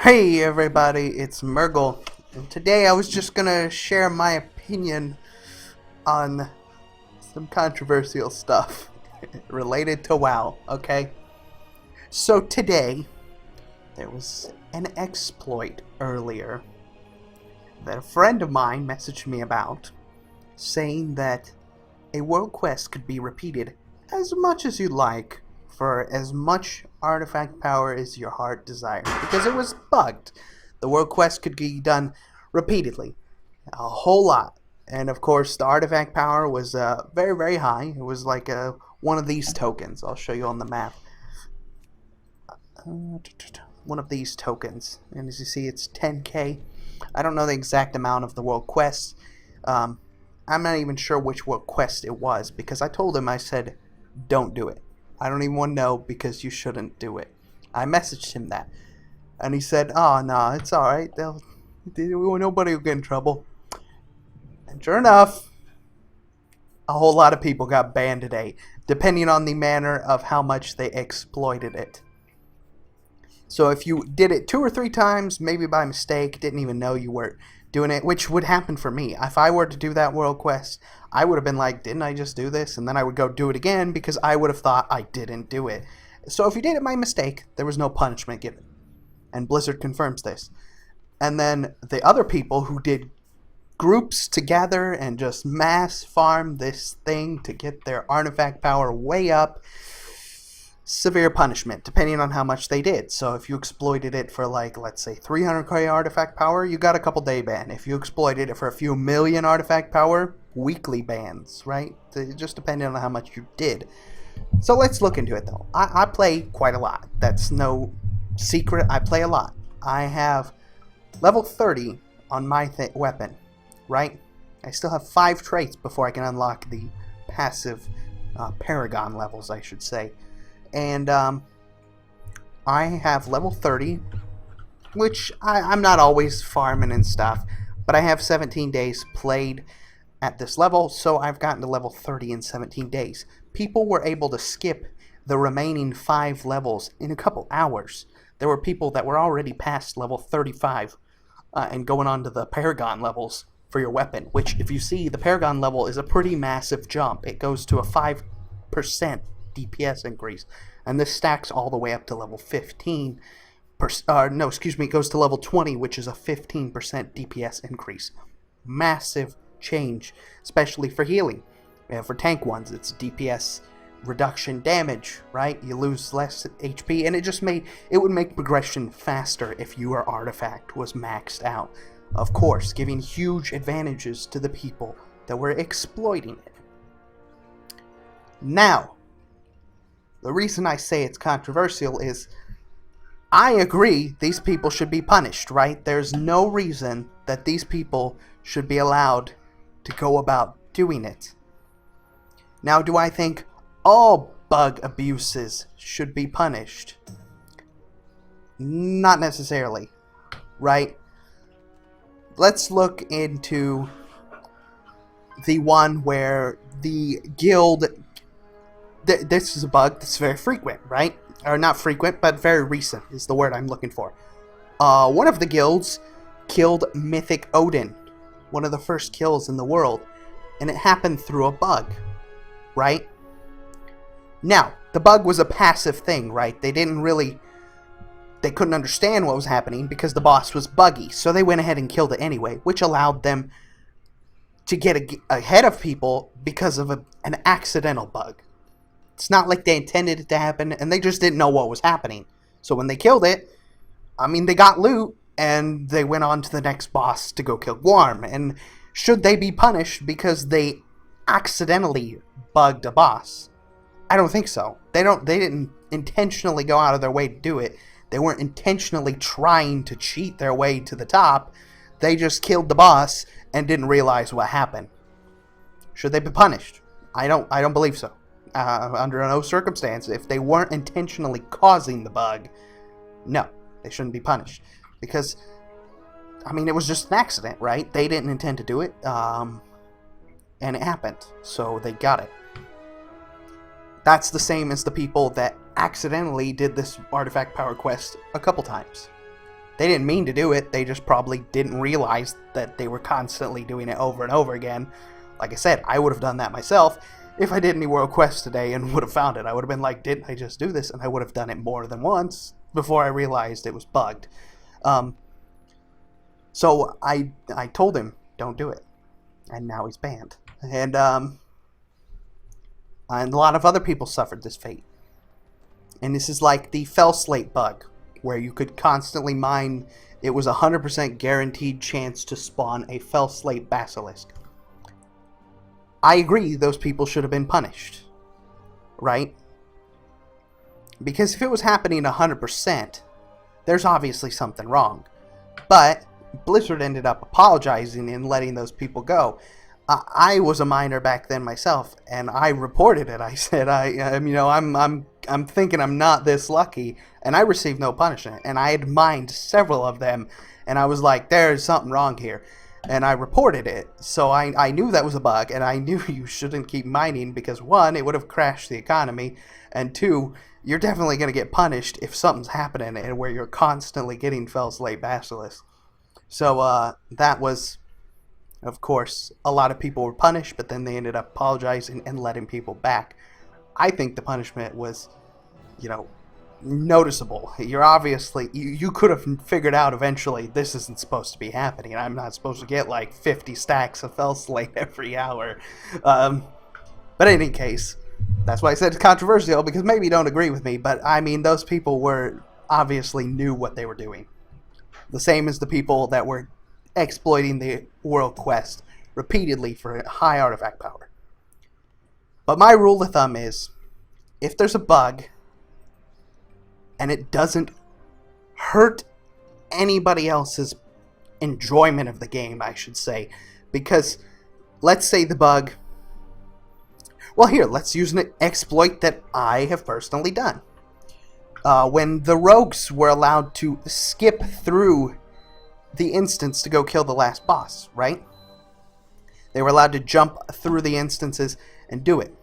Hey everybody, it's Murgle, and today I was just gonna share my opinion on some controversial stuff related to WoW, okay? So today, there was an exploit earlier that a friend of mine messaged me about, saying that a world quest could be repeated as much as you like for as much artifact power as your heart desired, because it was bugged. The world quest could be done repeatedly, a whole lot, and of course the artifact power was very, very high. It was like one of these tokens. I'll show you on the map. One of these tokens, and as you see, it's 10k. I don't know the exact amount of the world quest. I'm not even sure which world quest it was, because I told him, I said, don't do it. I don't even want to know, because you shouldn't do it. I messaged him that, and he said, oh no, it's alright, nobody will get in trouble. And sure enough, a whole lot of people got banned today, depending on the manner of how much they exploited it. So if you did it 2 or 3 times, maybe by mistake, didn't even know you were doing it, which would happen for me. If I were to do that world quest, I would have been like, didn't I just do this? And then I would go do it again, because I would have thought I didn't do it. So if you did it by mistake, there was no punishment given. And Blizzard confirms this. And then the other people who did groups together and just mass farm this thing to get their artifact power way up, severe punishment, depending on how much they did. So if you exploited it for, like, let's say 300k artifact power, you got a couple day ban. If you exploited it for a few million artifact power, weekly bans, right? It just depending on how much you did. So let's look into it, though. I play quite a lot. That's no secret. I play a lot. I have level 30 on my weapon, right? I still have 5 traits before I can unlock the passive paragon levels, I should say. And I have level 30, which I'm not always farming and stuff, but I have 17 days played at this level, so I've gotten to level 30 in 17 days. People were able to skip the remaining 5 levels in a couple hours. There were people that were already past level 35 and going on to the paragon levels for your weapon, which, if you see, the paragon level is a pretty massive jump. It goes to a 5% DPS increase, and this stacks all the way up to level 15. It goes to level 20, which is a 15% DPS increase. Massive change, especially for healing. For tank ones, it's DPS reduction damage, right? You lose less HP, and it would make progression faster if your artifact was maxed out. Of course, giving huge advantages to the people that were exploiting it. Now, the reason I say it's controversial is I agree these people should be punished, right? There's no reason that these people should be allowed to go about doing it. Now, do I think all bug abuses should be punished? Not necessarily, right? Let's look into the one where the guild... This is a bug that's very frequent, right? Or not frequent, but very recent is the word I'm looking for. One of the guilds killed Mythic Odin, one of the first kills in the world, and it happened through a bug, right? Now, the bug was a passive thing, right? They couldn't understand what was happening because the boss was buggy, so they went ahead and killed it anyway, which allowed them to get ahead of people because of an accidental bug. It's not like they intended it to happen, and they just didn't know what was happening. So when they killed it, they got loot, and they went on to the next boss to go kill Gwarm. And should they be punished because they accidentally bugged a boss? I don't think so. They didn't intentionally go out of their way to do it. They weren't intentionally trying to cheat their way to the top. They just killed the boss and didn't realize what happened. Should they be punished? I don't believe so. Under no circumstance, if they weren't intentionally causing the bug, no, they shouldn't be punished. Because, it was just an accident, right? They didn't intend to do it, and it happened, so they got it. That's the same as the people that accidentally did this artifact power quest a couple times. They didn't mean to do it. They just probably didn't realize that they were constantly doing it over and over again. Like I said, I would have done that myself if I did any World Quest today and would have found it. I would have been like, didn't I just do this? And I would have done it more than once before I realized it was bugged. So I told him, don't do it. And now he's banned. And a lot of other people suffered this fate. And this is like the Fell Slate bug, where you could constantly mine. It was a 100% guaranteed chance to spawn a Fell Slate Basilisk. I agree those people should have been punished, right? Because if it was happening 100%, there's obviously something wrong. But Blizzard ended up apologizing and letting those people go. I was a miner back then myself, and I reported it. I said, I'm thinking I'm not this lucky, and I received no punishment. And I had mined several of them, and I was like, there's something wrong here. And I reported it. So I knew that was a bug, and I knew you shouldn't keep mining because, one, it would have crashed the economy, and two, you're definitely going to get punished if something's happening and where you're constantly getting Fell Slate Basilisk. So that was, of course, a lot of people were punished, but then they ended up apologizing and letting people back. I think the punishment was, noticeable. You're obviously, you could have figured out eventually this isn't supposed to be happening. I'm not supposed to get like 50 stacks of Fell Slate every hour. But in any case, that's why I said it's controversial, because maybe you don't agree with me, but I mean, those people were obviously knew what they were doing. The same as the people that were exploiting the World Quest repeatedly for high artifact power. But my rule of thumb is, if there's a bug and it doesn't hurt anybody else's enjoyment of the game, I should say, because let's say the bug, well, here, let's use an exploit that I have personally done. When the rogues were allowed to skip through the instance to go kill the last boss, right? They were allowed to jump through the instances and do it.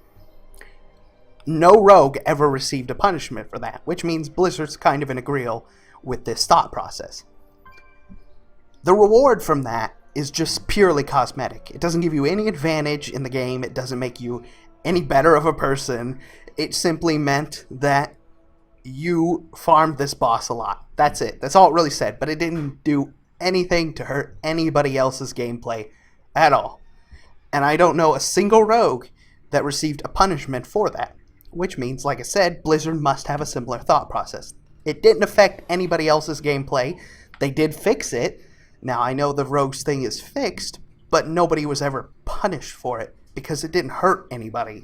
No rogue ever received a punishment for that, which means Blizzard's kind of in agreeal with this thought process. The reward from that is just purely cosmetic. It doesn't give you any advantage in the game. It doesn't make you any better of a person. It simply meant that you farmed this boss a lot. That's it. That's all it really said. But it didn't do anything to hurt anybody else's gameplay at all. And I don't know a single rogue that received a punishment for that. Which means, like I said, Blizzard must have a similar thought process. It didn't affect anybody else's gameplay. They did fix it. Now, I know the rogues thing is fixed, but nobody was ever punished for it because it didn't hurt anybody.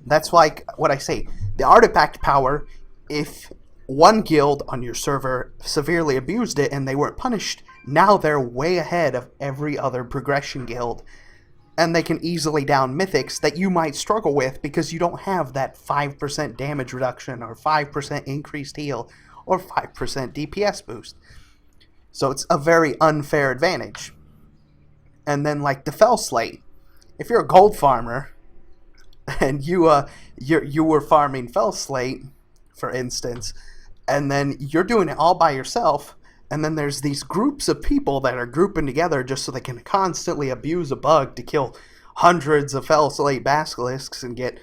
That's like what I say. The artifact power, if one guild on your server severely abused it and they weren't punished, now they're way ahead of every other progression guild. And they can easily down mythics that you might struggle with because you don't have that 5% damage reduction or 5% increased heal or 5% DPS boost. So it's a very unfair advantage. And then like the Fell Slate, if you're a gold farmer and you were farming Fell Slate, for instance, and then you're doing it all by yourself, and then there's these groups of people that are grouping together just so they can constantly abuse a bug to kill hundreds of Fell Slate Basilisks and get...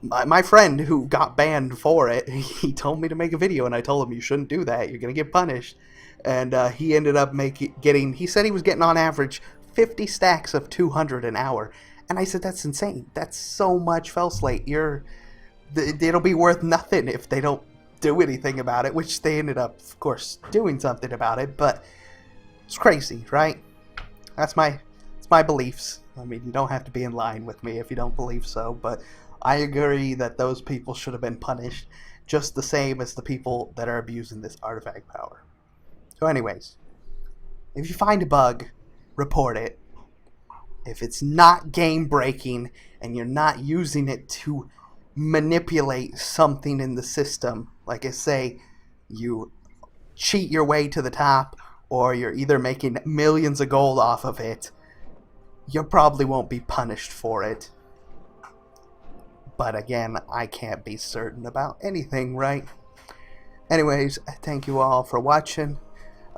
My friend who got banned for it, he told me to make a video, and I told him, you shouldn't do that, you're going to get punished. And he ended up getting... He said he was getting on average 50 stacks of 200 an hour. And I said, that's insane. That's so much Fell Slate. It'll be worth nothing if they don't do anything about it, which they ended up, of course, doing something about it, but it's crazy, right? That's my beliefs. I mean, you don't have to be in line with me if you don't believe so, but I agree that those people should have been punished just the same as the people that are abusing this artifact power. So anyways, if you find a bug, report it. If it's not game breaking and you're not using it to manipulate something in the system, like I say, you cheat your way to the top, or you're either making millions of gold off of it, you probably won't be punished for it. But again, I can't be certain about anything, right? Anyways, thank you all for watching.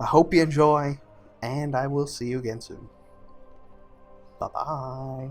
I hope you enjoy, and I will see you again soon. Bye-bye.